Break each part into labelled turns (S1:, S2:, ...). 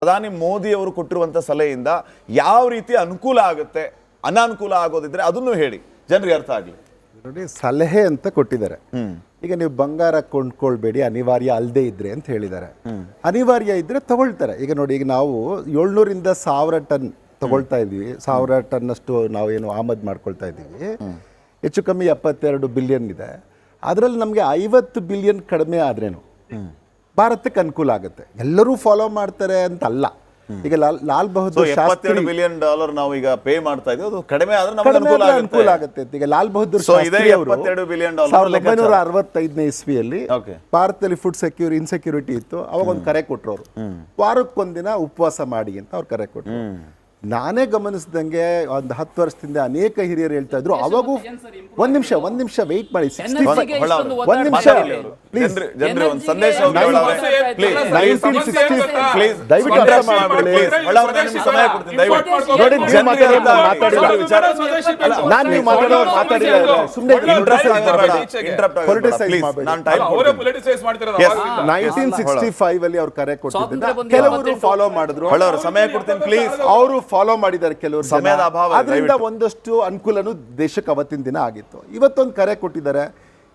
S1: ಪ್ರಧಾನಿ ಮೋದಿ ಅವರು ಕೊಟ್ಟಿರುವಂತ ಸಲಹೆಯಿಂದ ಯಾವ ರೀತಿ ಅನುಕೂಲ ಆಗುತ್ತೆ, ಅನಾನುಕೂಲ ಆಗೋದಿದ್ರೆ ಅದನ್ನು ಹೇಳಿ ಜನರಿಗೆ ಅರ್ಥ ಆಗಲಿ.
S2: ನೋಡಿ, ಸಲಹೆ ಅಂತ ಕೊಟ್ಟಿದ್ದಾರೆ. ಈಗ ನೀವು ಬಂಗಾರ ಕೊಂಡ್ಕೊಳ್ಬೇಡಿ ಅನಿವಾರ್ಯ ಅಲ್ಲದೆ ಇದ್ರೆ ಅಂತ ಹೇಳಿದ್ದಾರೆ. ಅನಿವಾರ್ಯ ಇದ್ರೆ ತಗೊಳ್ತಾರೆ. ಈಗ ನೋಡಿ, ಈಗ ನಾವು 700ರಿಂದ 1000 ಟನ್ ತಗೊಳ್ತಾ ಇದ್ದೀವಿ. 1000 ಟನ್ ಅಷ್ಟು ನಾವೇನು ಆಮದು ಮಾಡ್ಕೊಳ್ತಾ ಇದ್ದೀವಿ. ಹೆಚ್ಚು ಕಮ್ಮಿ 72 ಬಿಲಿಯನ್ ಇದೆ. ಅದರಲ್ಲಿ ನಮಗೆ 50 ಬಿಲಿಯನ್ ಕಡಿಮೆ ಆದ್ರೇನು ಭಾರತಕ್ಕೆ ಅನುಕೂಲ ಆಗುತ್ತೆ. ಎಲ್ಲರೂ ಫಾಲೋ ಮಾಡ್ತಾರೆ ಅಂತ ಅಲ್ಲ. ಈಗ ಲಾಲ್ ಬಹದ್ದೂರ್ ಶಾಸ್ತ್ರಿ
S1: $72 ಬಿಲಿಯನ್ ನಾವು ಈಗ ಪೇ ಮಾಡ್ತಾ ಇದ್ದೀವಿ, ಅದು ಕಡಿಮೆ ಆದ್ರೆ ನಮಗೆ
S2: ಅನುಕೂಲ ಆಗುತ್ತೆ. ಈಗ ಲಾಲ್ ಬಹದ್ದೂರ್ ಶಾಸ್ತ್ರಿ ಅವರು
S1: $72 ಬಿಲಿಯನ್
S2: 1965ನೇ ಇಸ್ವಿಯಲ್ಲಿ ಭಾರತದಲ್ಲಿ ಫುಡ್ ಇನ್ಸೆಕ್ಯೂರಿಟಿ ಇತ್ತು. ಅವಾಗ ಒಂದು ಕರೆ ಕೊಟ್ಟರು ಅವರು, ವಾರಕ್ಕೊಂದಿನ ಉಪವಾಸ ಮಾಡಿ ಅಂತ ಅವ್ರು ಕರೆ ಕೊಟ್ಟರು. ನಾನೇ ಗಮನಿಸಿದಂಗೆ ಒಂದು 10 ವರ್ಷದಿಂದ ಅನೇಕ ಹಿರಿಯರು ಹೇಳ್ತಾ ಇದ್ರು. ಅವಾಗೂ ಒಂದ್ ನಿಮಿಷ ವೆಯ್ಟ್ ಮಾಡಿ, 1965 ಅಲ್ಲಿ ಅವ್ರು ಕರೆ ಕೊಟ್ಟಿದ್ರು. ಕೆಲವರು ಫಾಲೋ ಮಾಡಿದ್ರು,
S1: ಸಮಯ ಕೊಡ್ತೀನಿ ಪ್ಲೀಸ್.
S2: ಅವರು ಫಾಲೋ ಮಾಡಿದ್ದಾರೆ ಕೆಲವರು. ಸಮಯದ ಅಭಾವ, ಅದರಿಂದ ಒಂದಷ್ಟು ಅನುಕೂಲನೂ ದೇಶಕ್ಕೆ ಅವತ್ತಿನ ದಿನ ಆಗಿತ್ತು. ಇವತ್ತೊಂದು ಕರೆ ಕೊಟ್ಟಿದ್ದಾರೆ.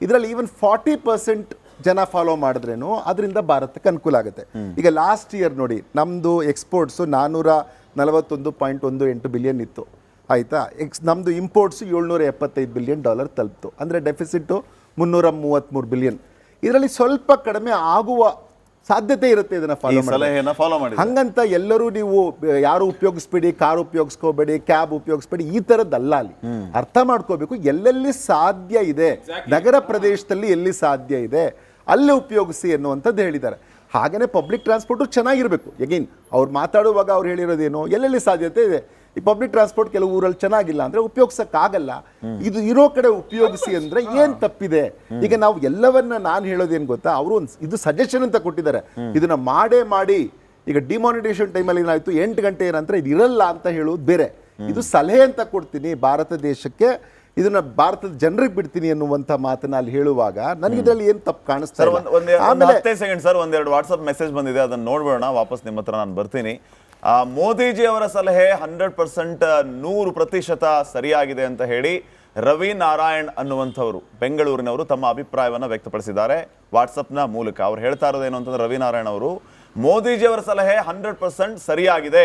S2: ಇದರಲ್ಲಿ ಈವನ್ 40% ಜನ ಫಾಲೋ ಮಾಡಿದ್ರೇನು ಅದರಿಂದ ಭಾರತಕ್ಕೆ ಅನುಕೂಲ ಆಗುತ್ತೆ. ಈಗ ಲಾಸ್ಟ್ ಇಯರ್ ನೋಡಿ, ನಮ್ದು ಎಕ್ಸ್ಪೋರ್ಟ್ಸ್ 441.18 ಬಿಲಿಯನ್ ಇತ್ತು, ಆಯ್ತಾ. ನಮ್ದು ಇಂಪೋರ್ಟ್ಸ್ $775 ಬಿಲಿಯನ್ ತಲುಪ್ತು. ಅಂದ್ರೆ ಡೆಫಿಸಿಟ್ 333 ಬಿಲಿಯನ್. ಇದರಲ್ಲಿ ಸ್ವಲ್ಪ ಕಡಿಮೆ ಆಗುವ ಸಾಧ್ಯತೆ ಇರುತ್ತೆ. ಇದನ್ನ ಫಾಲೋ ಮಾಡಿ. ಹಂಗಂತ ಎಲ್ಲರೂ ನೀವು ಯಾರು ಉಪಯೋಗಿಸ್ಬೇಡಿ, ಕಾರ್ ಉಪಯೋಗಿಸ್ಕೋಬೇಡಿ, ಕ್ಯಾಬ್ ಉಪಯೋಗಿಸ್ಬೇಡಿ, ಈ ತರದ್ದಲ್ಲ. ಅಲ್ಲಿ ಅರ್ಥ ಮಾಡ್ಕೋಬೇಕು, ಎಲ್ಲೆಲ್ಲಿ ಸಾಧ್ಯ ಇದೆ, ನಗರ ಪ್ರದೇಶದಲ್ಲಿ ಎಲ್ಲಿ ಸಾಧ್ಯ ಇದೆ ಅಲ್ಲಿ ಉಪಯೋಗಿಸಿ ಅನ್ನುವಂಥದ್ದು ಹೇಳಿದ್ದಾರೆ. ಹಾಗೇನೆ ಪಬ್ಲಿಕ್ ಟ್ರಾನ್ಸ್ಪೋರ್ಟು ಚೆನ್ನಾಗಿರ್ಬೇಕು. ಎಗೈನ್ ಅವ್ರು ಮಾತಾಡುವಾಗ ಅವ್ರು ಹೇಳಿರೋದೇನು, ಎಲ್ಲೆಲ್ಲಿ ಸಾಧ್ಯತೆ ಇದೆ. ಈ ಪಬ್ಲಿಕ್ ಟ್ರಾನ್ಸ್ಪೋರ್ಟ್ ಕೆಲವು ಊರಲ್ಲಿ ಚೆನ್ನಾಗಿಲ್ಲ ಅಂದ್ರೆ ಉಪಯೋಗಿಸಕ್ಕಾಗಲ್ಲ. ಇದು ಇರೋ ಕಡೆ ಉಪಯೋಗಿಸಿ ಅಂದ್ರೆ ಏನ್ ತಪ್ಪಿದೆ? ಈಗ ನಾವು ಎಲ್ಲವನ್ನ ನಾನು ಹೇಳೋದೇನು ಗೊತ್ತಾ, ಅವರು ಇದು ಸಜೆಷನ್ ಅಂತ ಕೊಟ್ಟಿದ್ದಾರೆ, ಇದನ್ನ ಮಾಡಿ. ಈಗ ಡಿಮಾನಿಟೇಷನ್ ಟೈಮಲ್ಲಿ ಏನಾಯ್ತು, 8 ಗಂಟೆ ಏನಂದ್ರೆ ಇದು ಇರಲ್ಲ ಅಂತ ಹೇಳೋದು ಬೇರೆ. ಇದು ಸಲಹೆ ಅಂತ ಕೊಡ್ತೀನಿ ಭಾರತ ದೇಶಕ್ಕೆ, ಇದನ್ನ ಭಾರತದ ಜನರಿಗೆ ಬಿಡ್ತೀನಿ ಅನ್ನುವಂತ ಮಾತನ್ನ ಅಲ್ಲಿ ಹೇಳುವಾಗ ನನಗೆ ಇದರಲ್ಲಿ ಏನು ತಪ್ಪು ಕಾಣಿಸ್ತಾ ಇಲ್ಲ.
S1: ಆಮೇಲೆ 10 ಸೆಕೆಂಡ್ ಸರ್, ಒಂದೆರಡು ವಾಟ್ಸ್ಆಪ್ ಮೆಸೇಜ್ ಬಂದಿದೆ, ಅದನ್ನ ನೋಡ್ಬೇಡ, ವಾಪಸ್ ನಿಮ್ಮ ಹತ್ರ ನಾನು ಬರ್ತೀನಿ. ಮೋದಿಜಿ ಅವರ ಸಲಹೆ 100% 100% ಸರಿಯಾಗಿದೆ ಅಂತ ಹೇಳಿ ರವಿ ನಾರಾಯಣ್ ಅನ್ನುವಂಥವರು ಬೆಂಗಳೂರಿನವರು ತಮ್ಮ ಅಭಿಪ್ರಾಯವನ್ನು ವ್ಯಕ್ತಪಡಿಸಿದ್ದಾರೆ ವಾಟ್ಸಪ್ನ ಮೂಲಕ. ಅವ್ರು ಹೇಳ್ತಾ ಇರೋದೇನು ಅಂತಂದ್ರೆ, ರವಿ ನಾರಾಯಣ್ ಅವರು ಮೋದಿಜಿ ಅವರ ಸಲಹೆ 100% ಸರಿಯಾಗಿದೆ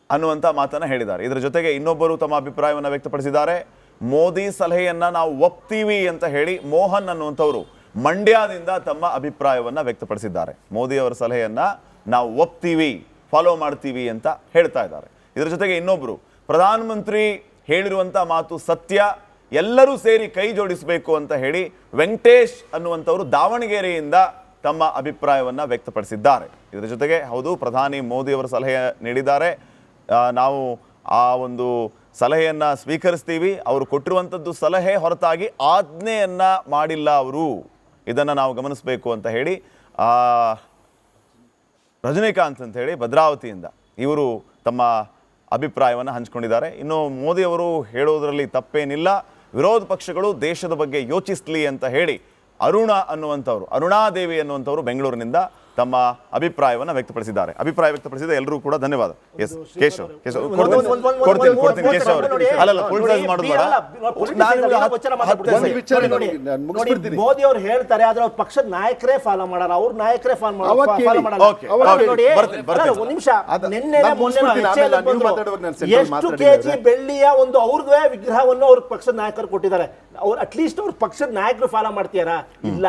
S1: ಅನ್ನುವಂಥ ಮಾತನ್ನ ಹೇಳಿದ್ದಾರೆ. ಇದರ ಜೊತೆಗೆ ಇನ್ನೊಬ್ಬರು ತಮ್ಮ ಅಭಿಪ್ರಾಯವನ್ನು ವ್ಯಕ್ತಪಡಿಸಿದ್ದಾರೆ. ಮೋದಿ ಸಲಹೆಯನ್ನ ನಾವು ಒಪ್ತೀವಿ ಅಂತ ಹೇಳಿ ಮೋಹನ್ ಅನ್ನುವಂಥವರು ಮಂಡ್ಯದಿಂದ ತಮ್ಮ ಅಭಿಪ್ರಾಯವನ್ನ ವ್ಯಕ್ತಪಡಿಸಿದ್ದಾರೆ. ಮೋದಿ ಅವರ ಸಲಹೆಯನ್ನ ನಾವು ಒಪ್ತೀವಿ, ಫಾಲೋ ಮಾಡ್ತೀವಿ ಅಂತ ಹೇಳ್ತಾ ಇದ್ದಾರೆ. ಇದರ ಜೊತೆಗೆ ಇನ್ನೊಬ್ರು, ಪ್ರಧಾನಮಂತ್ರಿ ಹೇಳಿರುವಂತ ಮಾತು ಸತ್ಯ, ಎಲ್ಲರೂ ಸೇರಿ ಕೈ ಜೋಡಿಸಬೇಕು ಅಂತ ಹೇಳಿ ವೆಂಕಟೇಶ್ ಅನ್ನುವಂಥವರು ದಾವಣಗೆರೆಯಿಂದ ತಮ್ಮ ಅಭಿಪ್ರಾಯವನ್ನ ವ್ಯಕ್ತಪಡಿಸಿದ್ದಾರೆ. ಇದರ ಜೊತೆಗೆ ಹೌದು, ಪ್ರಧಾನಿ ಮೋದಿ ಅವರ ಸಲಹೆ ನೀಡಿದ್ದಾರೆ, ನಾವು ಆ ಒಂದು ಸಲಹೆಯನ್ನ ಸ್ವೀಕರಿಸ್ತೀವಿ. ಅವರು ಕೊಟ್ಟಿರುವಂಥದ್ದು ಸಲಹೆ ಹೊರತಾಗಿ ಆಜ್ಞೆಯನ್ನ ಮಾಡಿಲ್ಲ ಅವರು, ಇದನ್ನ ನಾವು ಗಮನಿಸಬೇಕು ಅಂತ ಹೇಳಿ ರಜನಿಕಾಂತ್ ಅಂತ ಹೇಳಿ ಭದ್ರಾವತಿಯಿಂದ ಇವರು ತಮ್ಮ ಅಭಿಪ್ರಾಯವನ್ನು ಹಂಚಿಕೊಂಡಿದ್ದಾರೆ. ಇನ್ನು ಮೋದಿ ಅವರು ಹೇಳೋದ್ರಲ್ಲಿ ತಪ್ಪೇನಿಲ್ಲ, ವಿರೋಧ ಪಕ್ಷಗಳು ದೇಶದ ಬಗ್ಗೆ ಯೋಚಿಸಲಿ ಅಂತ ಹೇಳಿ ಅರುಣಾದೇವಿ ಅನ್ನುವಂಥವರು ಬೆಂಗಳೂರಿನಿಂದ ತಮ್ಮ ಅಭಿಪ್ರಾಯವನ್ನು ವ್ಯಕ್ತಪಡಿಸಿದ್ದಾರೆ. ಅಭಿಪ್ರಾಯ ವ್ಯಕ್ತಪಡಿಸಿದ ಎಲ್ಲರೂ ಕೂಡ ಧನ್ಯವಾದ. ಎಸ್ ಕೇಶವ್ ಕೊಡ್ತೀನಿ ಕೇಶವ್ ಅವರು. ಅಲ್ಲ ಪೊಲಿಟಿಸೈಸ್ ಮಾಡೋದು ಬೇಡ.
S3: ಮೋದಿ ಅವರು ಹೇಳ್ತಾರೆ, ಆದ್ರೆ ಅವ್ರ ಪಕ್ಷದ ನಾಯಕರೇ ಫಾಲೋ ಮಾಡಲ್ಲ, ಅವ್ರ ನಾಯಕರೇ ಫಾಲೋ ಮಾಡಲ್ಲ. ಒಂದು ನಿಮಿಷ, ಎಷ್ಟು ಕೆಜಿ ಬೆಳ್ಳಿಯ ಒಂದು ಅವ್ರದೇ ವಿಗ್ರಹವನ್ನು ಅವ್ರ ಪಕ್ಷದ ನಾಯಕರು ಕೊಟ್ಟಿದ್ದಾರೆ. ಅವ್ರು ಅಟ್ಲೀಸ್ಟ್ ಅವ್ರ ಪಕ್ಷದ ನಾಯಕರು ಫಾಲೋ ಮಾಡ್ತೀರಾ? ಇಲ್ಲ,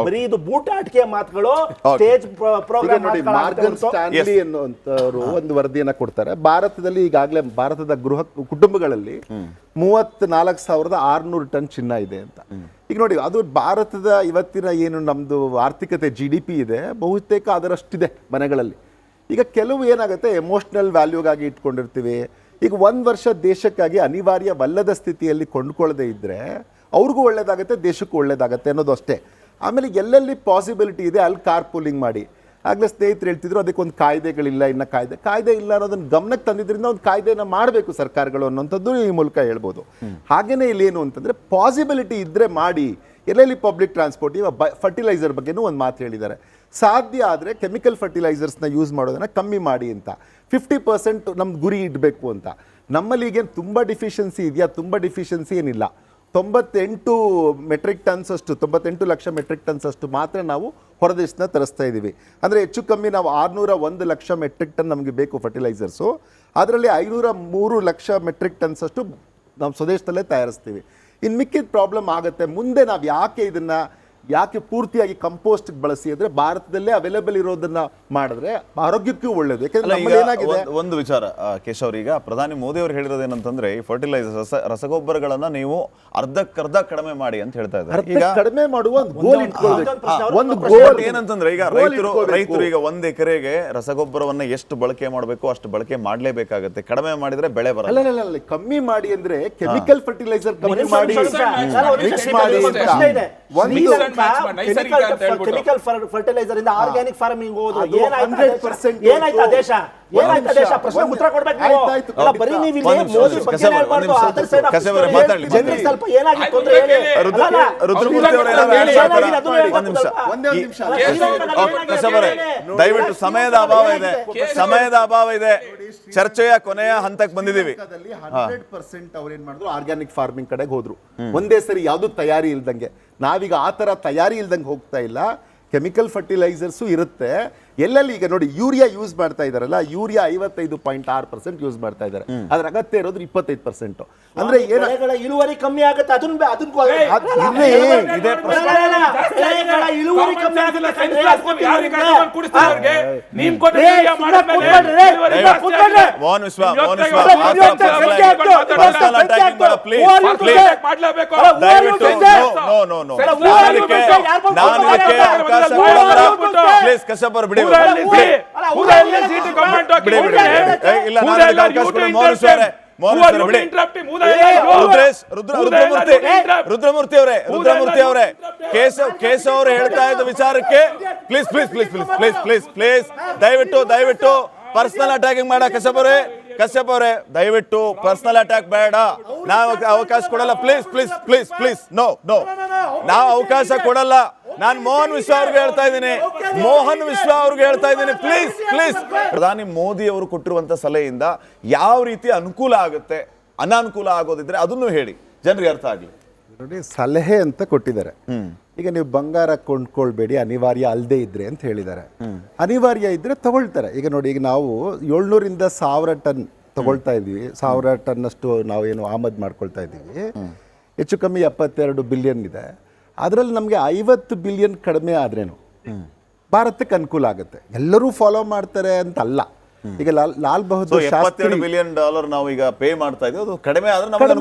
S3: ಬರೀ ಇದು ಬೂಟಾಟಿಕೆ ಮಾತುಗಳು, ಸ್ಟೇಜ್ ಪ್ರೋಗ್ರಾಮ್.
S2: ಮಾರ್ಗನ್ ಸ್ಟ್ಯಾನ್ಲಿ ಅನ್ನುವಂಥವರು ಒಂದು ವರದಿಯನ್ನ ಕೊಡ್ತಾರೆ. ಭಾರತದಲ್ಲಿ ಈಗಾಗಲೇ ಭಾರತದ ಕುಟುಂಬಗಳಲ್ಲಿ 34,600 ಟನ್ ಚಿನ್ನ ಇದೆ ಅಂತ. ಈಗ ನೋಡಿ, ಅದು ಭಾರತದ ಇವತ್ತಿನ ಏನು ನಮ್ದು ಆರ್ಥಿಕತೆ GDP ಇದೆ, ಬಹುತೇಕ ಅದರಷ್ಟಿದೆ ಮನೆಗಳಲ್ಲಿ. ಈಗ ಕೆಲವು ಏನಾಗುತ್ತೆ, ಎಮೋಷನಲ್ ವ್ಯಾಲ್ಯೂಗಾಗಿ ಇಟ್ಕೊಂಡಿರ್ತೀವಿ. ಈಗ 1 ವರ್ಷ ದೇಶಕ್ಕಾಗಿ ಅನಿವಾರ್ಯವಲ್ಲದ ಸ್ಥಿತಿಯಲ್ಲಿ ಕೊಂಡ್ಕೊಳ್ಳದೆ ಇದ್ರೆ ಅವ್ರಿಗೂ ಒಳ್ಳೇದಾಗತ್ತೆ, ದೇಶಕ್ಕೂ ಒಳ್ಳೇದಾಗತ್ತೆ ಅನ್ನೋದು ಅಷ್ಟೇ. ಆಮೇಲೆ ಎಲ್ಲೆಲ್ಲಿ ಪಾಸಿಬಿಲಿಟಿ ಇದೆ ಅಲ್ಲಿ ಕಾರ್ ಪೂಲಿಂಗ್ ಮಾಡಿ. ಆಗಲೇ ಸ್ನೇಹಿತರು ಹೇಳ್ತಿದ್ರು, ಅದಕ್ಕೊಂದು ಕಾಯ್ದೆಗಳಿಲ್ಲ, ಇನ್ನು ಕಾಯ್ದೆ ಇಲ್ಲ ಅನ್ನೋದನ್ನ ಗಮನಕ್ಕೆ ತಂದಿದ್ರಿಂದ ಒಂದು ಕಾಯ್ದೆನ ಮಾಡಬೇಕು ಸರ್ಕಾರಗಳು ಅನ್ನೋಂಥದ್ದು ಈ ಮೂಲಕ ಹೇಳ್ಬೋದು. ಹಾಗೇನೇ ಇಲ್ಲೇನು ಅಂತಂದರೆ, ಪಾಸಿಬಿಲಿಟಿ ಇದ್ದರೆ ಮಾಡಿ. ಎಲ್ಲೆಲ್ಲಿ ಪಬ್ಲಿಕ್ ಟ್ರಾನ್ಸ್ಪೋರ್ಟ್, ಈಗ ಫರ್ಟಿಲೈಸರ್ ಬಗ್ಗೆನೂ ಒಂದು ಮಾತು ಹೇಳಿದ್ದಾರೆ. ಸಾಧ್ಯ ಆದರೆ ಕೆಮಿಕಲ್ ಫರ್ಟಿಲೈಸರ್ಸ್ನ ಯೂಸ್ ಮಾಡೋದನ್ನು ಕಮ್ಮಿ ಮಾಡಿ ಅಂತ 50% ನಮ್ದು ಗುರಿ ಇಡಬೇಕು ಅಂತ. ನಮ್ಮಲ್ಲಿ ಈಗೇನು ತುಂಬ ಡಿಫಿಷಿಯನ್ಸಿ ಇದೆಯಾ? ತುಂಬ ಡಿಫಿಷಿಯನ್ಸಿ ಏನಿಲ್ಲ. 98 ಮೆಟ್ರಿಕ್ ಟನ್ಸ್ ಅಷ್ಟು 98 ಲಕ್ಷ ಮೆಟ್ರಿಕ್ ಟನ್ಸ್ ಅಷ್ಟು ಮಾತ್ರ ನಾವು ಹೊರದೇಶನ ತರಿಸ್ತಾ ಇದ್ದೀವಿ. ಅಂದರೆ ಹೆಚ್ಚು ಕಮ್ಮಿ ನಾವು 601 ಲಕ್ಷ ಮೆಟ್ರಿಕ್ ಟನ್ ನಮಗೆ ಬೇಕು ಫರ್ಟಿಲೈಸರ್ಸು. ಅದರಲ್ಲಿ 503 ಲಕ್ಷ ಮೆಟ್ರಿಕ್ ಟನ್ಸ್ ಅಷ್ಟು ನಾವು ಸ್ವದೇಶದಲ್ಲೇ ತಯಾರಿಸ್ತೀವಿ. ಇನ್ನು ಮಿಕ್ಕಿದ ಪ್ರಾಬ್ಲಮ್ ಆಗುತ್ತೆ. ಮುಂದೆ ನಾವು ಯಾಕೆ ಪೂರ್ತಿಯಾಗಿ ಕಂಪೋಸ್ಟ್ ಬಳಸಿ ಅಂದರೆ ಭಾರತದಲ್ಲೇ ಅವೈಲೇಬಲ್ ಇರೋದನ್ನ ಮಾಡಿದ್ರೆ ಆರೋಗ್ಯಕ್ಕೂ ಒಳ್ಳೇದು. ಯಾಕಂದ್ರೆ ಏನಾಗಿದೆ
S1: ಒಂದು ವಿಚಾರ ಕೇಶವ್, ಈಗ ಪ್ರಧಾನಿ ಮೋದಿ ಅವರು ಹೇಳಿರೋದೇನಂತಂದ್ರೆ ಈ ಫರ್ಟಿಲೈಸರ್ಸ್ ರಸಗೊಬ್ಬರಗಳನ್ನ ನೀವು ಅರ್ಧಕ್ಕರ್ಧ ಕಡಿಮೆ ಮಾಡಿ ಅಂತ ಹೇಳ್ತಾ ಇದ್ದಾರೆ. ಈಗ
S2: ಕಡಿಮೆ ಮಾಡುವ ಒಂದು
S1: ಗೋಲ್ ಏನಂತಂದ್ರೆ ಈಗ ರೈತರು ಈಗ 1 ಎಕರೆಗೆ ರಸಗೊಬ್ಬರವನ್ನ ಎಷ್ಟು ಬಳಕೆ ಮಾಡಬೇಕು ಅಷ್ಟು ಬಳಕೆ ಮಾಡಲೇಬೇಕಾಗುತ್ತೆ. ಕಡಿಮೆ ಮಾಡಿದ್ರೆ ಬೆಳೆ ಬರಲ್ಲ.
S2: ಅಲ್ಲ, ಕಮ್ಮಿ ಮಾಡಿ ಅಂದ್ರೆ ಕೆಮಿಕಲ್ ಫರ್ಟಿಲೈಸರ್ ಕಮ್ಮಿ ಮಾಡಿ ಮಿಕ್ಸ್ ಮಾಡಿ
S3: ಕೆಮಿಕಲ್ ಫರ್ಟಿಲೈಸರ್ ಇಂದ ಆರ್ಗ್ಯಾನಿಕ್ ಫಾರ್ಮಿಂಗ್ ಹೋದ್ರು ಏನಾಯ್ತು ದೇಶ? ಪ್ರಶ್ನೆ ಉತ್ತರ ಕೊಡ್ಬೇಕು ನೀವು. ಬರೀ ನೀವು ಇಲ್ಲಿ ಮೋದಿ ಬಗ್ಗೆ ಹೇಳ್ಬಾರ್ದು. ಅದರ ಸೈಡ್ ಜನರಿಗೆ ಸ್ವಲ್ಪ ಏನಾಗಿತ್ತು ಅಂದ್ರೆ ಹೇಳಿ.
S1: ರುದ್ರಮೂರ್ತಿ ಅವರೇ ದಯವಿಟ್ಟು ಸಮಯದ ಅಭಾವ ಇದೆ. ಚರ್ಚೆಯ ಕೊನೆಯ ಹಂತಕ್ಕೆ ಬಂದಿದ್ದೀವಿ.
S2: 100% ಅವ್ರು ಏನ್ ಮಾಡಿದ್ರು ಆರ್ಗ್ಯಾನಿಕ್ ಫಾರ್ಮಿಂಗ್ ಕಡೆಗೆ ಹೋದ್ರು. ಒಂದೇ ಸರಿ ಯಾವ್ದು ತಯಾರಿ ಇಲ್ದಂಗೆ. ನಾವೀಗ ಆ ತರ ತಯಾರಿ ಇಲ್ದಂಗೆ ಹೋಗ್ತಾ ಇಲ್ಲ. ಕೆಮಿಕಲ್ ಫರ್ಟಿಲೈಸರ್ಸು ಇರುತ್ತೆ. ಎಲ್ಲೆಲ್ಲಿ ಈಗ ನೋಡಿ ಯೂರಿಯಾ ಯೂಸ್ ಮಾಡ್ತಾ ಇದಾರಲ್ಲ, ಯೂರಿಯಾ 55.6% ಯೂಸ್ ಮಾಡ್ತಾ ಇದ್ದಾರೆ. ಅದ್ರ ಅಗತ್ಯ ಇರೋದು 25%. ಅಂದ್ರೆ
S3: ಇಳುವರಿ ಕಮ್ಮಿ ಆಗುತ್ತೆ.
S1: ರುದ್ರಮೂರ್ತಿ ಅವರೇ ಕೇಶವ್ ಅವರು ಹೇಳ್ತಾ ಇದ್ದ ವಿಚಾರಕ್ಕೆ ಪ್ಲೀಸ್ ದಯವಿಟ್ಟು ಪರ್ಸನಲ್ ಅಟ್ಯಾಕಿಂಗ್ ಮಾಡ. ಕಶ್ಯಪ್ ಅವರೇ ದಯವಿಟ್ಟು ಪರ್ಸನಲ್ ಅಟ್ಯಾಕ್ ಬೇಡ. ನಾವು ಅವಕಾಶ ಕೊಡಲ್ಲ. ಪ್ಲೀಸ್ ನೋ ನಾವು ಅವಕಾಶ ಕೊಡಲ್ಲ. ನಾನು ಮೋಹನ್ ವಿಶ್ವ ಅವ್ರಿಗೆ ಹೇಳ್ತಾ ಇದ್ದೀನಿ ಪ್ಲೀಸ್. ಪ್ರಧಾನಿ ಮೋದಿ ಅವರು ಕೊಟ್ಟಿರುವಂತ ಸಲಹೆಯಿಂದ ಯಾವ ರೀತಿ ಅನುಕೂಲ ಆಗುತ್ತೆ, ಅನಾನುಕೂಲ ಆಗೋದಿದ್ರೆ ಅದನ್ನು ಹೇಳಿ, ಜನರಿಗೆ ಅರ್ಥ ಆಗ್ಲಿ.
S2: ನೋಡಿ, ಸಲಹೆ ಅಂತ ಕೊಟ್ಟಿದ್ದಾರೆ. ಈಗ ನೀವು ಬಂಗಾರ ಕೊಂಡ್ಕೊಳ್ಬೇಡಿ ಅನಿವಾರ್ಯ ಅಲ್ಲದೆ ಇದ್ರೆ ಅಂತ ಹೇಳಿದ್ದಾರೆ. ಅನಿವಾರ್ಯ ಇದ್ರೆ ತಗೊಳ್ತಾರೆ. ಈಗ ನೋಡಿ, ಈಗ ನಾವು 700ರಿಂದ 1000 ಟನ್ ತಗೊಳ್ತಾ ಇದೀವಿ. 1000 ಟನ್ ಅಷ್ಟು ನಾವೇನು ಆಮದು ಮಾಡ್ಕೊಳ್ತಾ ಇದ್ದೀವಿ. ಹೆಚ್ಚು ಕಮ್ಮಿ 72 ಬಿಲಿಯನ್ ಇದೆ. ಅದರಲ್ಲಿ ನಮಗೆ 50 ಬಿಲಿಯನ್ ಕಡಿಮೆ ಆದ್ರೇನು ಭಾರತಕ್ಕೆ ಅನುಕೂಲ ಆಗುತ್ತೆ. ಎಲ್ಲರೂ ಫಾಲೋ ಮಾಡ್ತಾರೆ ಅಂತ ಅಲ್ಲ. ಈಗ ಲಾಲ್ ಬಹದ್ದೂರ್ ಶಾಸ್ತ್ರಿ
S1: $72 ಬಿಲಿಯನ್ ನಾವು ಈಗ ಪೇ ಮಾಡ್ತಾ ಇದೀವಿ. ಅದು ಕಡಿಮೆ ಆದ್ರೆ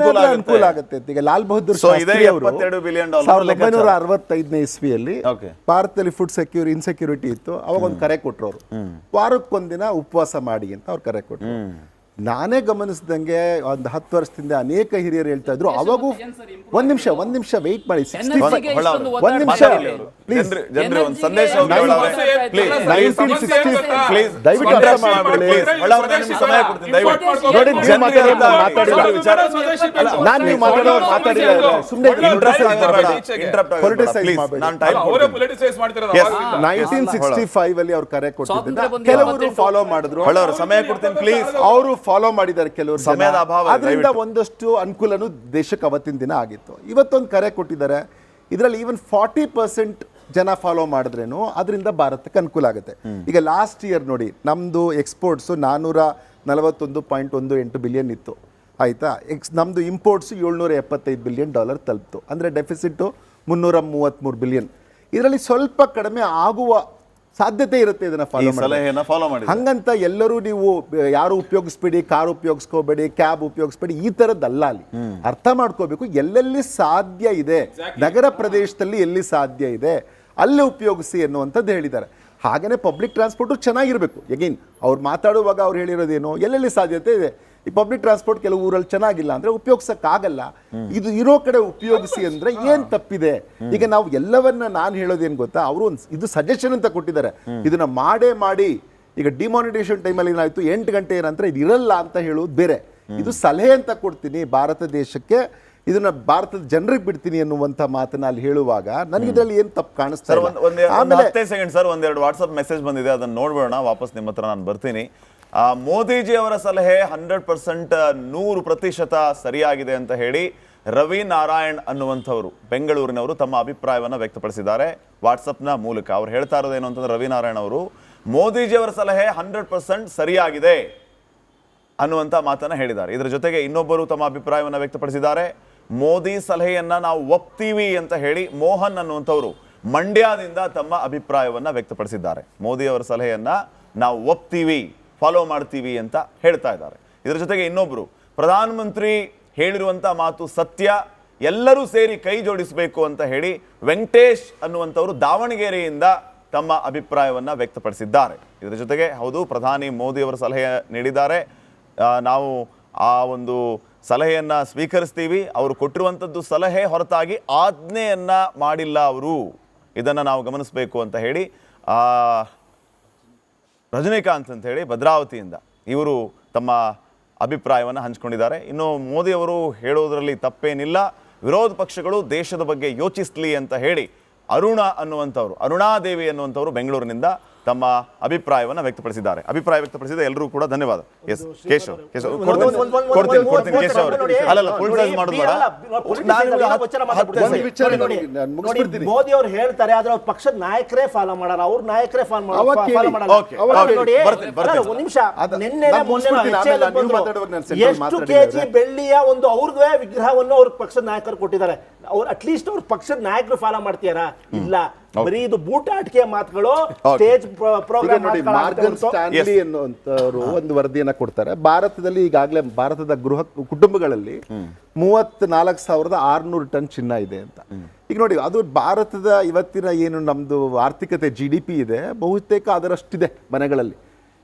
S2: ಅನುಕೂಲ ಆಗುತ್ತೆ. ಈಗ ಲಾಲ್ ಬಹದ್ದೂರ್ ಶಾಸ್ತ್ರಿ ಅವರು $1965 ಇಸ್ವಿಯಲ್ಲಿ ಭಾರತದಲ್ಲಿ ಫುಡ್ ಇನ್ಸೆಕ್ಯೂರಿಟಿ ಇತ್ತು. ಅವಾಗ ಒಂದು ಕರೆ ಕೊಟ್ಟರು. ಅವರು ವಾರಕ್ಕೊಂದಿನ ಉಪವಾಸ ಮಾಡಿ ಅಂತ ಅವ್ರು ಕರೆ ಕೊಟ್ಟರು. ನಾನೇ ಗಮನಿಸಿದಂಗೆ ಒಂದು 10 ವರ್ಷದಿಂದ ಅನೇಕ ಹಿರಿಯರು ಹೇಳ್ತಾ ಇದ್ರು. ಅವಾಗೂ ಒಂದ್ ನಿಮಿಷ ವೆಯ್ಟ್ ಮಾಡಿ. 1 ನಿಮಿಷ ಪ್ಲೀಸ್. ಅಲ್ಲಿ ಅವ್ರು ಕರೆ ಕೊಟ್ಟಿದ್ರು. ಕೆಲವರು ಫಾಲೋ ಮಾಡಿದ್ರು.
S1: ಸಮಯ ಕೊಡ್ತೀನಿ ಪ್ಲೀಸ್.
S2: ಅವರು ಫಾಲೋ ಮಾಡಿದ್ದಾರೆ ಕೆಲವರು. ಸಮಯದ ಅಭಾವ, ಅದರಿಂದ ಒಂದಷ್ಟು ಅನುಕೂಲನೂ ದೇಶಕ್ಕೆ ಅವತ್ತಿನ ದಿನ ಆಗಿತ್ತು. ಇವತ್ತೊಂದು ಕರೆ ಕೊಟ್ಟಿದ್ದಾರೆ. ಇದರಲ್ಲಿ ಈವನ್ 40% ಜನ ಫಾಲೋ ಮಾಡಿದ್ರೇನು ಅದರಿಂದ ಭಾರತಕ್ಕೆ ಅನುಕೂಲ ಆಗುತ್ತೆ. ಈಗ ಲಾಸ್ಟ್ ಇಯರ್ ನೋಡಿ, ನಮ್ದು ಎಕ್ಸ್ಪೋರ್ಟ್ಸ್ $441.18 ಬಿಲಿಯನ್ ಇತ್ತು. ಆಯ್ತಾ? ನಮ್ದು ಇಂಪೋರ್ಟ್ಸ್ $775 ಬಿಲಿಯನ್ ತಲುಪ್ತು. ಅಂದ್ರೆ ಡೆಫಿಸಿಟ್ $333 ಬಿಲಿಯನ್. ಇದರಲ್ಲಿ ಸ್ವಲ್ಪ ಕಡಿಮೆ ಆಗುವ ಸಾಧ್ಯತೆ ಇರುತ್ತೆ. ಇದನ್ನ ಫಾಲೋ ಮಾಡಿ. ಹಂಗಂತ ಎಲ್ಲರೂ ನೀವು ಯಾರು ಉಪಯೋಗಿಸ್ಬೇಡಿ, ಕಾರ್ ಉಪಯೋಗಿಸ್ಕೋಬೇಡಿ, ಕ್ಯಾಬ್ ಉಪಯೋಗಿಸ್ಬೇಡಿ, ಈ ತರದ್ದಲ್ಲ. ಅಲ್ಲಿ ಅರ್ಥ ಮಾಡ್ಕೋಬೇಕು. ಎಲ್ಲೆಲ್ಲಿ ಸಾಧ್ಯ ಇದೆ, ನಗರ ಪ್ರದೇಶದಲ್ಲಿ ಎಲ್ಲಿ ಸಾಧ್ಯ ಇದೆ ಅಲ್ಲಿ ಉಪಯೋಗಿಸಿ ಅನ್ನುವಂಥದ್ದು ಹೇಳಿದ್ದಾರೆ. ಹಾಗೇನೆ ಪಬ್ಲಿಕ್ ಟ್ರಾನ್ಸ್ಪೋರ್ಟು ಚೆನ್ನಾಗಿರ್ಬೇಕು. ಎಗೈನ್ ಅವ್ರು ಮಾತಾಡುವಾಗ ಅವ್ರು ಹೇಳಿರೋದೇನು, ಎಲ್ಲೆಲ್ಲಿ ಸಾಧ್ಯತೆ ಇದೆ. ಈ ಪಬ್ಲಿಕ್ ಟ್ರಾನ್ಸ್ಪೋರ್ಟ್ ಕೆಲವು ಊರಲ್ಲಿ ಚೆನ್ನಾಗಿಲ್ಲ ಅಂದ್ರೆ ಉಪಯೋಗಿಸಕ್ಕಾಗಲ್ಲ. ಇದು ಇರೋ ಕಡೆ ಉಪಯೋಗಿಸಿ ಅಂದ್ರೆ ಏನ್ ತಪ್ಪಿದೆ? ಈಗ ನಾವು ಎಲ್ಲವನ್ನ ನಾನು ಹೇಳೋದೇನು ಗೊತ್ತಾ, ಅವರು ಇದು ಸಜೆಷನ್ ಅಂತ ಕೊಟ್ಟಿದ್ದಾರೆ. ಇದನ್ನ ಮಾಡಿ ಈಗ ಡಿಮಾನಿಟೇಷನ್ ಟೈಮಲ್ಲಿ ಏನಾಯ್ತು, 8 ಗಂಟೆ ಏನಂದ್ರೆ ಇದು ಇರಲ್ಲ ಅಂತ ಹೇಳೋದು ಬೇರೆ. ಇದು ಸಲಹೆ ಅಂತ ಕೊಡ್ತೀನಿ ಭಾರತ ದೇಶಕ್ಕೆ. ಇದನ್ನ ಭಾರತದ ಜನರಿಗೆ ಬಿಡ್ತೀನಿ ಅನ್ನುವಂಥ ಮಾತನ್ನ ಅಲ್ಲಿ ಹೇಳುವಾಗ ನನಗೆ ಇದರಲ್ಲಿ ಏನು ತಪ್ಪು ಕಾಣಿಸ್ತಾ
S1: ಸರ್
S2: ಇಲ್ಲ. ಆಮೇಲೆ
S1: 10 ಸೆಕೆಂಡ್ ಸರ್, ಒಂದೆರಡು ವಾಟ್ಸಪ್ ಮೆಸೇಜ್ ಬಂದಿದೆ, ಅದನ್ನ ನೋಡ್ಬೇಡ, ವಾಪಸ್ ನಿಮ್ಮ ಹತ್ರ ನಾನು ಬರ್ತೀನಿ. ಮೋದಿಜಿ ಅವರ ಸಲಹೆ 100% 100% ಸರಿಯಾಗಿದೆ ಅಂತ ಹೇಳಿ ರವಿ ನಾರಾಯಣ್ ಅನ್ನುವಂಥವ್ರು ಬೆಂಗಳೂರಿನವರು ತಮ್ಮ ಅಭಿಪ್ರಾಯವನ್ನು ವ್ಯಕ್ತಪಡಿಸಿದ್ದಾರೆ ವಾಟ್ಸಪ್ನ ಮೂಲಕ. ಅವ್ರು ಹೇಳ್ತಾ ಇರೋದೇನು ಅಂತಂದ್ರೆ, ರವಿ ನಾರಾಯಣ್ ಅವರು ಮೋದಿಜಿ ಅವರ ಸಲಹೆ 100% ಸರಿಯಾಗಿದೆ ಅನ್ನುವಂಥ ಮಾತನ್ನ ಹೇಳಿದ್ದಾರೆ. ಇದರ ಜೊತೆಗೆ ಇನ್ನೊಬ್ಬರು ತಮ್ಮ ಅಭಿಪ್ರಾಯವನ್ನು ವ್ಯಕ್ತಪಡಿಸಿದ್ದಾರೆ. ಮೋದಿ ಸಲಹೆಯನ್ನ ನಾವು ಒಪ್ತೀವಿ ಅಂತ ಹೇಳಿ ಮೋಹನ್ ಅನ್ನುವಂಥವ್ರು ಮಂಡ್ಯದಿಂದ ತಮ್ಮ ಅಭಿಪ್ರಾಯವನ್ನ ವ್ಯಕ್ತಪಡಿಸಿದ್ದಾರೆ. ಮೋದಿ ಅವರ ಸಲಹೆಯನ್ನ ನಾವು ಒಪ್ತೀವಿ, ಫಾಲೋ ಮಾಡ್ತೀವಿ ಅಂತ ಹೇಳ್ತಾ ಇದ್ದಾರೆ. ಇದರ ಜೊತೆಗೆ ಇನ್ನೊಬ್ರು, ಪ್ರಧಾನಮಂತ್ರಿ ಹೇಳಿರುವಂತ ಮಾತು ಸತ್ಯ, ಎಲ್ಲರೂ ಸೇರಿ ಕೈ ಜೋಡಿಸಬೇಕು ಅಂತ ಹೇಳಿ ವೆಂಕಟೇಶ್ ಅನ್ನುವಂಥವ್ರು ದಾವಣಗೆರೆಯಿಂದ ತಮ್ಮ ಅಭಿಪ್ರಾಯವನ್ನ ವ್ಯಕ್ತಪಡಿಸಿದ್ದಾರೆ. ಇದರ ಜೊತೆಗೆ ಹೌದು, ಪ್ರಧಾನಿ ಮೋದಿ ಅವರ ಸಲಹೆ ನೀಡಿದ್ದಾರೆ, ನಾವು ಆ ಒಂದು ಸಲಹೆಯನ್ನ ಸ್ವೀಕರಿಸ್ತೀವಿ, ಅವರು ಕೊಟ್ಟಿರುವಂಥದ್ದು ಸಲಹೆ ಹೊರತಾಗಿ ಆಜ್ಞೆಯನ್ನ ಮಾಡಿಲ್ಲ ಅವರು, ಇದನ್ನ ನಾವು ಗಮನಿಸಬೇಕು ಅಂತ ಹೇಳಿ ರಜನಿಕಾಂತ್ ಅಂತ ಹೇಳಿ ಭದ್ರಾವತಿಯಿಂದ ಇವರು ತಮ್ಮ ಅಭಿಪ್ರಾಯವನ್ನು ಹಂಚಿಕೊಂಡಿದ್ದಾರೆ. ಇನ್ನು ಮೋದಿ ಅವರು ಹೇಳೋದರಲ್ಲಿ ತಪ್ಪೇನಿಲ್ಲ, ವಿರೋಧ ಪಕ್ಷಗಳು ದೇಶದ ಬಗ್ಗೆ ಯೋಚಿಸಲಿ ಅಂತ ಹೇಳಿ ಅರುಣಾದೇವಿ ಅನ್ನುವಂಥವ್ರು ಬೆಂಗಳೂರಿನಿಂದ ತಮ್ಮ ಅಭಿಪ್ರಾಯವನ್ನು ವ್ಯಕ್ತಪಡಿಸಿದ್ದಾರೆ. ಅಭಿಪ್ರಾಯ ವ್ಯಕ್ತಪಡಿಸಿದ ಎಲ್ಲರೂ ಕೂಡ ಧನ್ಯವಾದ. ಎಸ್ ಕೇಶವ್ ಕೊಡ್ತೀನಿ ಕೇಶವ್ ಅವರು. ಅಲ್ಲ ಪೊಲಿಟಿಸೈಸ್ ಮಾಡೋದು ಬೇಡ.
S3: ಮೋದಿ ಅವರು ಹೇಳ್ತಾರೆ, ಆದ್ರೆ ಅವ್ರ ಪಕ್ಷದ ನಾಯಕರೇ ಫಾಲೋ ಮಾಡಲ್ಲ, ಅವ್ರ ನಾಯಕರೇ ಫಾಲೋ ಮಾಡಲ್ಲ. ಒಂದು ನಿಮಿಷ, ಎಷ್ಟು ಕೆಜಿ ಬೆಳ್ಳಿಯ ಒಂದು ಅವ್ರದೇ ವಿಗ್ರಹವನ್ನು ಅವ್ರ ಪಕ್ಷದ ನಾಯಕರು ಕೊಟ್ಟಿದ್ದಾರೆ. ಅವ್ರು ಅಟ್ಲೀಸ್ಟ್ ಅವ್ರ ಪಕ್ಷದ ನಾಯಕರು ಫಾಲೋ ಮಾಡ್ತೀರಾ? ಇಲ್ಲ, ಬರೀ ಇದು ಬೂಟಾಟಿಕೆ ಮಾತುಗಳು, ಸ್ಟೇಜ್ ಪ್ರೋಗ್ರಾಮ್.
S2: ಮಾರ್ಗನ್ ಸ್ಟ್ಯಾನ್ಲಿ ಅನ್ನುವಂಥವ್ರು ಒಂದು ವರದಿಯನ್ನ ಕೊಡ್ತಾರೆ. ಭಾರತದಲ್ಲಿ ಈಗಾಗಲೇ ಭಾರತದ ಕುಟುಂಬಗಳಲ್ಲಿ 34,600 ಟನ್ ಚಿನ್ನ ಇದೆ ಅಂತ. ಈಗ ನೋಡಿ, ಅದು ಭಾರತದ ಇವತ್ತಿನ ಏನು ನಮ್ದು ಆರ್ಥಿಕತೆ GDP ಇದೆ, ಬಹುತೇಕ ಅದರಷ್ಟಿದೆ ಮನೆಗಳಲ್ಲಿ.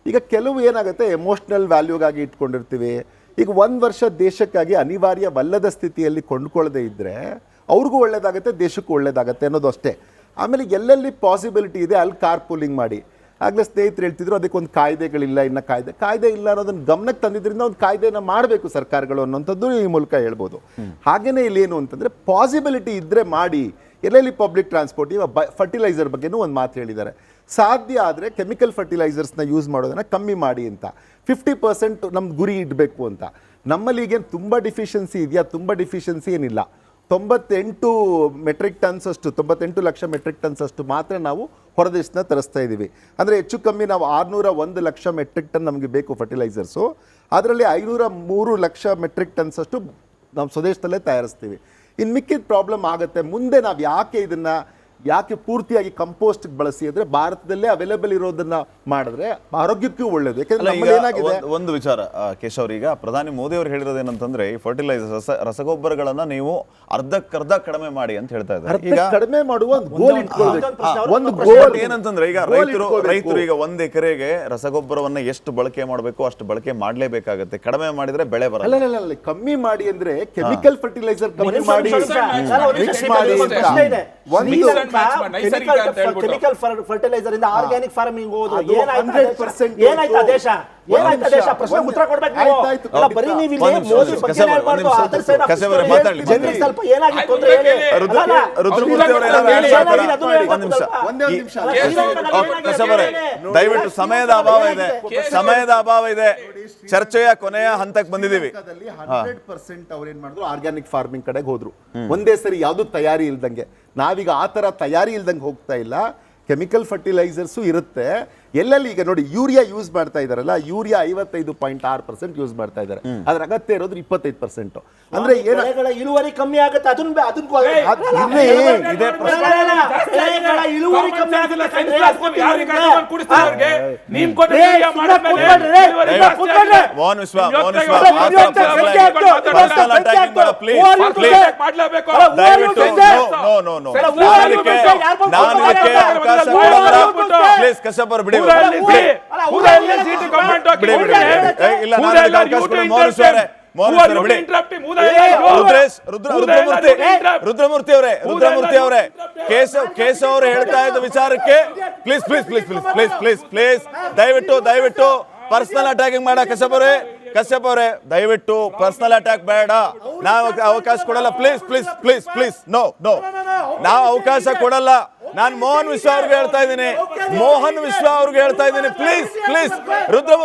S2: ಈಗ ಕೆಲವು ಏನಾಗುತ್ತೆ, ಎಮೋಷನಲ್ ವ್ಯಾಲ್ಯೂಗಾಗಿ ಇಟ್ಕೊಂಡಿರ್ತೀವಿ. ಈಗ 1 ವರ್ಷ ದೇಶಕ್ಕಾಗಿ ಅನಿವಾರ್ಯವಲ್ಲದ ಸ್ಥಿತಿಯಲ್ಲಿ ಕೊಂಡ್ಕೊಳ್ಳದೆ ಇದ್ರೆ ಅವ್ರಿಗೂ ಒಳ್ಳೇದಾಗತ್ತೆ, ದೇಶಕ್ಕೂ ಒಳ್ಳೇದಾಗತ್ತೆ ಅನ್ನೋದು ಅಷ್ಟೇ. ಆಮೇಲೆ ಎಲ್ಲೆಲ್ಲಿ ಪಾಸಿಬಿಲಿಟಿ ಇದೆ ಅಲ್ಲಿ ಕಾರ್ ಪೂಲಿಂಗ್ ಮಾಡಿ. ಆಗಲೇ ಸ್ನೇಹಿತರು ಹೇಳ್ತಿದ್ರು, ಅದಕ್ಕೊಂದು ಕಾಯ್ದೆಗಳಿಲ್ಲ, ಇನ್ನು ಕಾಯ್ದೆ ಇಲ್ಲ ಅನ್ನೋದನ್ನ ಗಮನಕ್ಕೆ ತಂದಿದ್ರಿಂದ ಒಂದು ಕಾಯ್ದೆನ ಮಾಡಬೇಕು ಸರ್ಕಾರಗಳು ಅನ್ನೋಂಥದ್ದು ಈ ಮೂಲಕ ಹೇಳ್ಬೋದು. ಹಾಗೇನೇ ಇಲ್ಲೇನು ಅಂತಂದರೆ, ಪಾಸಿಬಿಲಿಟಿ ಇದ್ದರೆ ಮಾಡಿ. ಎಲ್ಲೆಲ್ಲಿ ಪಬ್ಲಿಕ್ ಟ್ರಾನ್ಸ್ಪೋರ್ಟ್, ಇವಾಗ ಫರ್ಟಿಲೈಸರ್ ಬಗ್ಗೆನೂ ಒಂದು ಮಾತು ಹೇಳಿದ್ದಾರೆ. ಸಾಧ್ಯ ಆದರೆ ಕೆಮಿಕಲ್ ಫರ್ಟಿಲೈಸರ್ಸ್ನ ಯೂಸ್ ಮಾಡೋದನ್ನು ಕಮ್ಮಿ ಮಾಡಿ ಅಂತ, 50% ನಮ್ದು ಗುರಿ ಇಡಬೇಕು ಅಂತ. ನಮ್ಮಲ್ಲಿ ಈಗೇನು ತುಂಬ ಡಿಫಿಷಿಯನ್ಸಿ ಇದೆಯಾ? ತುಂಬ ಡಿಫಿಷಿಯನ್ಸಿ ಏನಿಲ್ಲ. 98 ಮೆಟ್ರಿಕ್ ಟನ್ಸ್ ಅಷ್ಟು, 98 ಲಕ್ಷ ಮೆಟ್ರಿಕ್ ಟನ್ಸ್ ಅಷ್ಟು ಮಾತ್ರ ನಾವು ಹೊರದೇಶನ ತರಿಸ್ತಾ ಇದ್ದೀವಿ. ಅಂದರೆ ಹೆಚ್ಚು ಕಮ್ಮಿ ನಾವು 601 ಲಕ್ಷ ಮೆಟ್ರಿಕ್ ಟನ್ ನಮಗೆ ಬೇಕು ಫರ್ಟಿಲೈಸರ್ಸು. ಅದರಲ್ಲಿ 503 ಲಕ್ಷ ಮೆಟ್ರಿಕ್ ಟನ್ಸ್ ಅಷ್ಟು ನಾವು ಸ್ವದೇಶದಲ್ಲೇ ತಯಾರಿಸ್ತೀವಿ. ಇನ್ನು ಮಿಕ್ಕಿದ ಪ್ರಾಬ್ಲಮ್ ಆಗುತ್ತೆ. ಮುಂದೆ ನಾವು ಯಾಕೆ ಪೂರ್ತಿಯಾಗಿ ಕಂಪೋಸ್ಟ್ ಬಳಸಿ ಅಂದರೆ, ಭಾರತದಲ್ಲೇ ಅವೈಲೇಬಲ್ ಇರೋದನ್ನ ಮಾಡಿದ್ರೆ ಆರೋಗ್ಯಕ್ಕೂ ಒಳ್ಳೇದು. ಯಾಕಂದ್ರೆ
S1: ಒಂದು ವಿಚಾರ ಕೇಶವ್, ಈಗ ಪ್ರಧಾನಿ ಮೋದಿ ಅವರು ಹೇಳಿರೋದೇನಂತಂದ್ರೆ, ಈ ಫರ್ಟಿಲೈಸರ್ಸ್ ರಸಗೊಬ್ಬರಗಳನ್ನ ನೀವು ಅರ್ಧಕ್ಕರ್ಧ ಕಡಿಮೆ ಮಾಡಿ ಅಂತ ಹೇಳ್ತಾ ಇದ್ದಾರೆ. ಈಗ
S2: ಕಡಿಮೆ ಮಾಡುವ
S1: ಒಂದು ಗೋಲ್ ಏನಂತಂದ್ರೆ, ಈಗ ರೈತರು ಈಗ 1 ಎಕರೆಗೆ ರಸಗೊಬ್ಬರವನ್ನ ಎಷ್ಟು ಬಳಕೆ ಮಾಡಬೇಕು ಅಷ್ಟು ಬಳಕೆ ಮಾಡಲೇಬೇಕಾಗುತ್ತೆ. ಕಡಿಮೆ ಮಾಡಿದ್ರೆ ಬೆಳೆ ಬರಲ್ಲ.
S2: ಕಮ್ಮಿ ಮಾಡಿ ಅಂದ್ರೆ ಕೆಮಿಕಲ್ ಫರ್ಟಿಲೈಸರ್ ಕಮ್ಮಿ ಮಾಡಿ, ಮಿಕ್ಸ್ ಮಾಡಿ.
S3: ಕೆಮಿಕಲ್ ಫರ್ಟಿಲೈಸರ್ ಇಂದ ಆರ್ಗ್ಯಾನಿಕ್ ಫಾರ್ಮಿಂಗ್ ಹೋದ್ರು ಏನಾಯ್ತು ದೇಶ? ಪ್ರಶ್ನೆ ಉತ್ತರ ಕೊಡ್ಬೇಕು ನೀವು. ಬರೀ ನೀವು ಇಲ್ಲಿ ಮೋದಿ ಬಗ್ಗೆ ಹೇಳ್ಬಾರ್ದು, ಅದರ್ ಸೈಡ್ ಜನರಿಗೆ ಸ್ವಲ್ಪ ಏನಾಗಿತ್ತು ಅಂದ್ರೆ ಹೇಳಿ.
S1: ದಯವಿಟ್ಟು ಸಮಯದ ಅಭಾವ ಇದೆ, ಚರ್ಚೆಯ ಕೊನೆಯ ಹಂತಕ್ಕೆ ಬಂದಿದ್ದೀವಿ.
S2: 100% ಅವ್ರು ಏನ್ ಮಾಡಿದ್ರು, ಆರ್ಗ್ಯಾನಿಕ್ ಫಾರ್ಮಿಂಗ್ ಕಡೆಗೆ ಹೋದ್ರು. ಒಂದೇ ಸರಿ ಯಾವ್ದು ತಯಾರಿ ಇಲ್ದಂಗೆ. ನಾವೀಗ ಆ ತರ ತಯಾರಿ ಇಲ್ದಂಗೆ ಹೋಗ್ತಾ ಇಲ್ಲ. ಕೆಮಿಕಲ್ ಫರ್ಟಿಲೈಸರ್ಸು ಇರುತ್ತೆ. ಎಲ್ಲೆಲ್ಲಿ ಈಗ ನೋಡಿ, ಯೂರಿಯಾ ಯೂಸ್ ಮಾಡ್ತಾ ಇದಾರಲ್ಲ, ಯೂರಿಯಾ 55.6% ಯೂಸ್ ಮಾಡ್ತಾ ಇದ್ದಾರೆ. ಅದ್ರ ಅಗತ್ಯ ಇರೋದು 25%. ಅಂದ್ರೆ
S3: ಇಳುವರಿ ಕಮ್ಮಿ ಆಗುತ್ತೆ.
S1: ರುದ್ರಮೂರ್ತಿ ಅವರೇ, ಕೇಶವ್ ಅವರು ಹೇಳ್ತಾ ಇದ್ದ ವಿಚಾರಕ್ಕೆ ಪ್ಲೀಸ್ ದಯವಿಟ್ಟು ಪರ್ಸನಲ್ ಅಟ್ಯಾಕಿಂಗ್ ಮಾಡ. ಕಶ್ಯಪ್ ಅವರೇ, ಕಶ್ಯಪ್ ಅವರೇ ದಯವಿಟ್ಟು ಪರ್ಸನಲ್ ಅಟ್ಯಾಕ್ ಬೇಡ. ನಾವು ಅವಕಾಶ ಕೊಡಲ್ಲ. Please please please please no no, ನಾವು ಅವಕಾಶ ಕೊಡಲ್ಲ. ನಾನು ಮೋಹನ್ ವಿಶ್ವ ಅವ್ರಿಗೆ ಹೇಳ್ತಾ ಇದ್ದೀನಿ, ಪ್ಲೀಸ್ ಪ್ಲೀಸ್ ರುದ್ರ